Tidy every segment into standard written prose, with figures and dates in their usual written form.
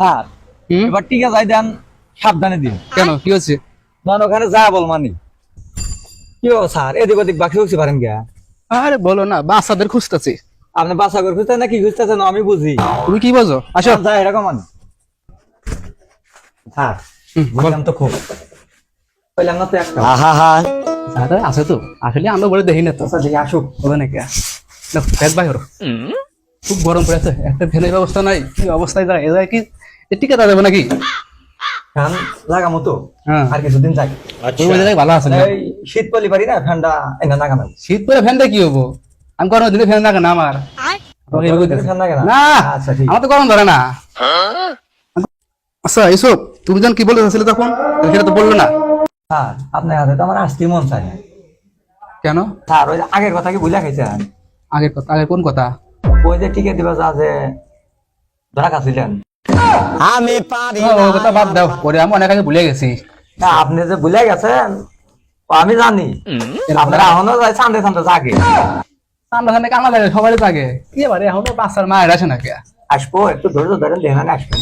Sir এবার টিকা যাই দেন, সাবধানে দিন। কেন কি হচ্ছে? মান ওখানে যা বল মানি। কি ও স্যার, এদিক ওদিক বাকি বুঝতে পারেন গা? আরে বলো না, বাচ্চাদের খুঁজতেছি। আপনি বাসা করে খুঁজতেন না কি খুঁজতেছেন আমি বুঝি। তুমি কি বোঝো? আসো। যা এরকম মান স্যার, বললাম তো খুব বললাম না তো একটা আরে আছে তো, আসলে আমরা বলে দেখি না তো। আচ্ছা দেখি আসুক। বলে নাকি ফেস বাই হলো, খুব গরম পড়েছে, একটা ফ্যানের ব্যবস্থা নাই, কি অবস্থায় যায়? এ যায় কি টিকা দেবো নাকি? ফ্যান লাগামো তো, হ্যাঁ আর কিছুদিন যাই। ওই জায়গায় ভালো আছে না? এই শীত পলি পারি না, ফ্যানটা এনে লাগানো। শীত পরে ফ্যানটা কি হবো? আমি গরম দিনে ফ্যান লাগে না আমার। আমাকে এভাবে দিতেছে। ফ্যান লাগে না? না আচ্ছা ঠিক। আমার তো গরম ধরে না। আচ্ছা এইসব তুমি যখন কি বলে চাচ্ছিলে তখন, সেটা তো বললো না। স্যার আপনার হাতে তো আমার আসতে মন চায় না। কেন? স্যার ওই আগের কথা কি ভুলে খাইছেন? আগের কথা? আগের কোন কথা? ওই যে টিকে দিবা যা যে ধরা খাচ্ছিলেন। আমি পারি ও কথা বাদ দাও, পরে আমি অনেক আগে ভুলে গেছি। না, আপনি যে ভুলে গেছেন ও আমি জানি। আপনারা এখনো যায় সামনে সামনে জাগে। আমরা এখানে কামা লাগে, সবাই থাকে কি এবারে এখনো বাচ্চার মায়ের আসে না কে? আসবো, একটু ধৈর্য ধরেন, দেখেন আসবেন।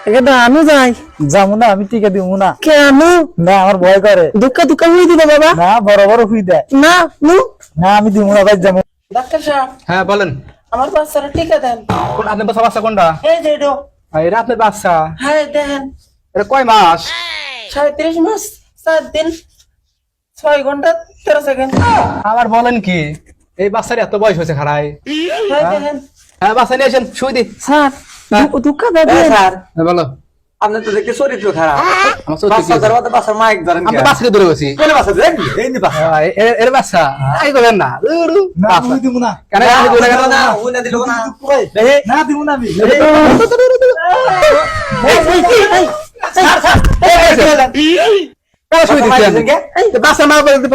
এখানে আমি যাই যাবো না, আমি টিকে দিব না। কেন? না আমার ভয় করে। দুঃখ দুঃখ হয়ে দিল বাবা। না বড় বড় হুই দেয়। না নু না আমি দিব না, ভাই যাবো। ডাক্তার সাহেব, হ্যাঁ বলেন। আমার বাচ্চারা টিকা দেন। কোন আপনার বাচ্চা? বাচ্চা কোনটা? এই যে এটো। এটা আপনার বাচ্চা? হ্যাঁ দেখেন, এটা কয় মাস? 37 মাস 7 দিন 6 ঘন্টা 13 সেকেন্ড। আবার বলেন কি, এই বাচ্চার এত বয়স হয়েছে খাড়াই? হ্যাঁ দেখেন হ্যাঁ বাচ্চা নিয়ে আসেন, শুই দি। স্যার, দুঃখ এ দেন স্যার, হ্যাঁ বলো। আপনার তো দেখতে চরিত্র খারাপ। আমার চোখ বাচ্চা ধরবা তো বাচ্চার মাইক ধরেন। আমরা বাচ্চাকে ধরে গেছি। কোন বাচ্চা দেখ, এই নি বাচ্চা। এর বাচ্চা আই করবেন না। বাচ্চা। দিব না। কেন না, আমি দিবো না কেন? না, ও না দিলো না। না দিব না আমি। স্যার স্যার, কেন শুই দিচ্ছেন? দিচ্ছেন কে? বাচ্চা মা বাচ্চা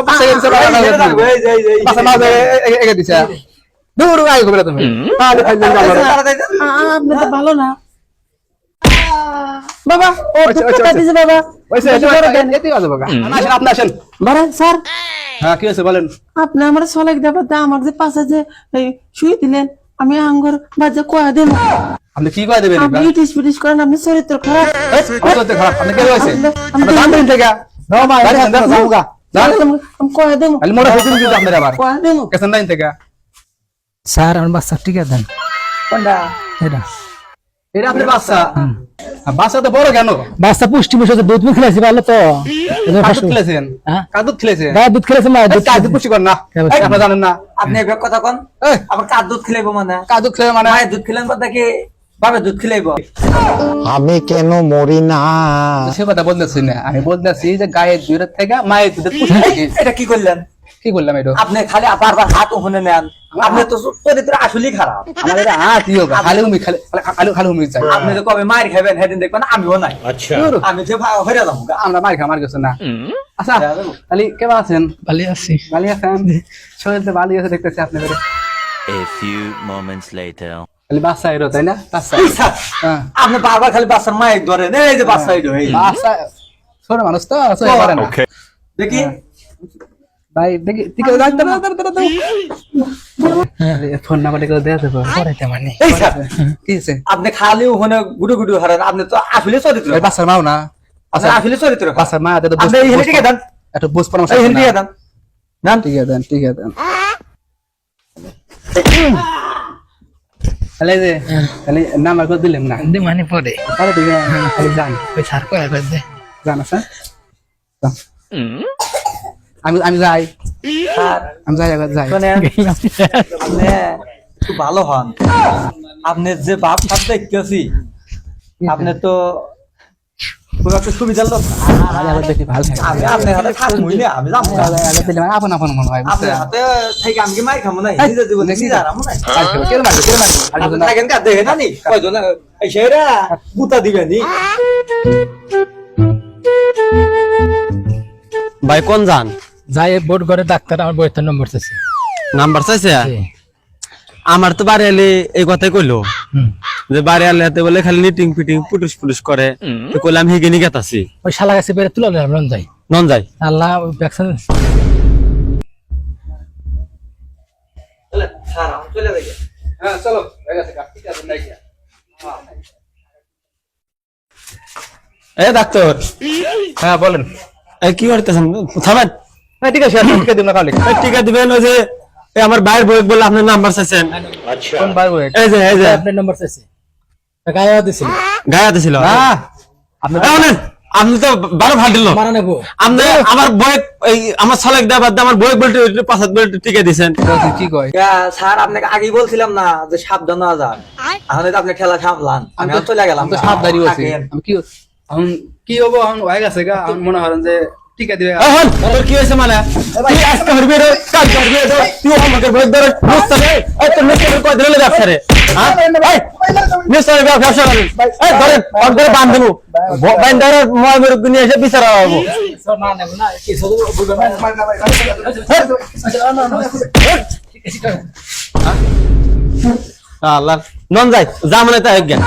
বাচ্চা মা এগে দিছে। দূর আই করবে তুমি। আপনি তো ভালো না বাবা। ও দুঃখ দিছে বাবা। আপনি আসেন। বাবা স্যার, হ্যাঁ কি হয়েছে বলেন। আপনি আমার সলাক দেবার দা আমার যে পাশে যে এই শুই দিলেন, আমি আঙ্গুর বাজে কয়া দেব। আপনি কি করে দেবেন? আপনি ইটিস পিটিস করেন, আপনি চরিত্র খারাপ। খারাপ আপনি কে হয়েছে? আপনি দাম দিন থেকে আমি কয়া দেব, মোটা হয়েছে কিন্তু আপনার আবার কয়া দেব। কেসন দাইন থেকে। স্যার আমার বাচ্চা টিকা দেন। কোনটা? এটা এটা আপনার বাচ্চা? বাচ্চা তো বড় কেন? বাচ্চা পুষ্টি বসে দুধ মুখ খেলেছি ভালো তো। কাদুদ খেলেছেন? হ্যাঁ? কাদুদ খেলেছেন? গায়ে দুধ খেলেছে মা দুধ কাদুদ পুষ্টি কর না, এই, আপনি জানেন না? আপনি এবার কথা কোন? এই, আবার কার দুধ খেলাইবো মানে? কাদুদ খেলে মানে মায়ের দুধ খেলেন কথা কি বাবার দুধ খেলাইবো? আমি কেন মরি না? সে কথা বলতেছি না, আমি বলতেছি যে গায়ের দুধের থেকে মায়ের দুধের পুষ্টি বেশি। এটা কি করলেন? কি করলাম এটা? আপনি খালি বারবার হাত ওখানে নেন। আপনি তো চরিত্র আসলেই খারাপ। আমার এটা কি হবে? খালি হুমি খালি খালি খালি হুমি চাই। আপনি তো কবে মায়ের খাবেন সেদিন দেখবেন আমিও নাই। আমি যে হয়ে যাবো গা। আমরা মার খামার গেছে না। আচ্ছা খালি কেমন আছেন? ভালো আছি। ভালো আছেন? শরীরতে ভালো আছে দেখতেছি আপনাদের। A few moments later. খালি বাচ্চা এলো তাই না? বাচ্চা। এই স্যার, হ্যাঁ আপনি বারবার খালি বাচ্চার মায়ের ধরেন। এই যে বাচ্চা এলো, এই বাচ্চা ছোট মানুষ তো সই পারে না। দেখি। ভাই দেখি ঠিক আছে, ফোন নাম্বারটা করে দেয়া যাবে? পড়াইতে মানে এই স্যার, কি হয়েছে? আপনি খালি ওখানে গুডু গুডু হারান। আপনি তো আসলে চরিত্র ভাই বাচ্চার মাও না? আপনি আসলে চরিত্র খারাপ। বাচ্চার মা এটা আপনি এই হেলে টিকে দেন। একটু বুঝ পরামর্শ এই হেলে দেন টিকে না। দেন। নেন। ঠিক আছে দেন, ঠিক আছে দেন। তাহলে যে তাহলে নাম্বার করে দিলেন না? দে মানে পড়ে তাহলে ঠিক আছে, খালি যান ওই স্যার কয়া করে দে। জান আছে। আমি আমি যাই, স্যার, আমি যাই আগে যাই। শোনেন, আপনি একটু ভালো হন। আপনি যে বাপ সাপ দেখতেছি, আপনি তো খুব একটা সুবিধার লোক না। আগে আগে দেখি ভালো থাকে। আমি আপনার হাতে থাকবই না, আমি যাবো না। আগে দিলে মানে আপন আপন মনে হয়, আপনার বুঝছেন? হাতে থেকে আমি কি মার খাবো না? নিজের জীবনে দেখি নিজে হারাবো না। আর খেলো, কেন মারবে, কেন মারবে? আর আপনি কিছু না। থাকেন কা দেখে না নি? কয়জন এই সেরা গুতা দিবেনি। ভাই কোন যান? যাই বোর্ড করে ডাক্তার আমার বইয়ের নম্বর চাইছে। নাম্বার চাইছে? আমার তো বাড়ি এলে এই কথাই কইলো যে বাড়ি এলে বলে খালি নিটিং ফিটিং পুটুস পুটুস করে। তো কইলাম হিগিনি গেতাছি ওই শালা গাছে বেড়ে তুলে নন যাই নন যাই। আল্লাহ ওই ভ্যাকসিন স্যার, আমি চলে যাই। হ্যাঁ চলো, হয়ে গেছে, ঠিক আছে, নাই কি? এ ডাক্তার, হ্যাঁ বলেন। এই কি করতেছেন? থামেন। হ্যাঁ ঠিক আছে, টিকা দিন না কালে। এই টিকা দিবেন ওই যে এই আমার ভাইয়ের বই বলে আপনার নাম্বার চাইছেন। কোন বার বই? এই যে আপনার নম্বর চাইছে গায়ে দিছিল গায়াতে ছিল। আপনি আপনি তো ভালো ভাট দিল। মারা নেবো আপনি আমার বই এই আমার ছলেক দেবার আমার বই বলতে পাঁচাত বলতে টিকা দিয়েছেন। কি কয়? স্যার আপনাকে আগেই বলছিলাম না যে সাবধান হওয়া যান, এখন তো আপনি খেলা সামলান, আমি চলে গেলাম। আমি তো সাবধানী আছি। আমি কি হবো এখন হয়ে গেছে গা, এখন মনে করেন যে টিকা দিবে। এখন তোর কি হয়েছে মানে? তুই আজকে হরবি রে, কাল করবি রে, তুই আমাকে বই ধরে বুঝতে রে। এই তো নিশ্চয় কই দিলে ব্যবসা রে। হ্যাঁ এই নিশ্চয় ব্যবসা করেন। এই ধরেন অন করে বাঁধ দেবো। বাইন্দারে মই মেরে নিয়ে এসে বিচার হবো। না নেবো না কি শুধু বুঝবেন আল্লাহ নন যাই যা মানে তাই জ্ঞান।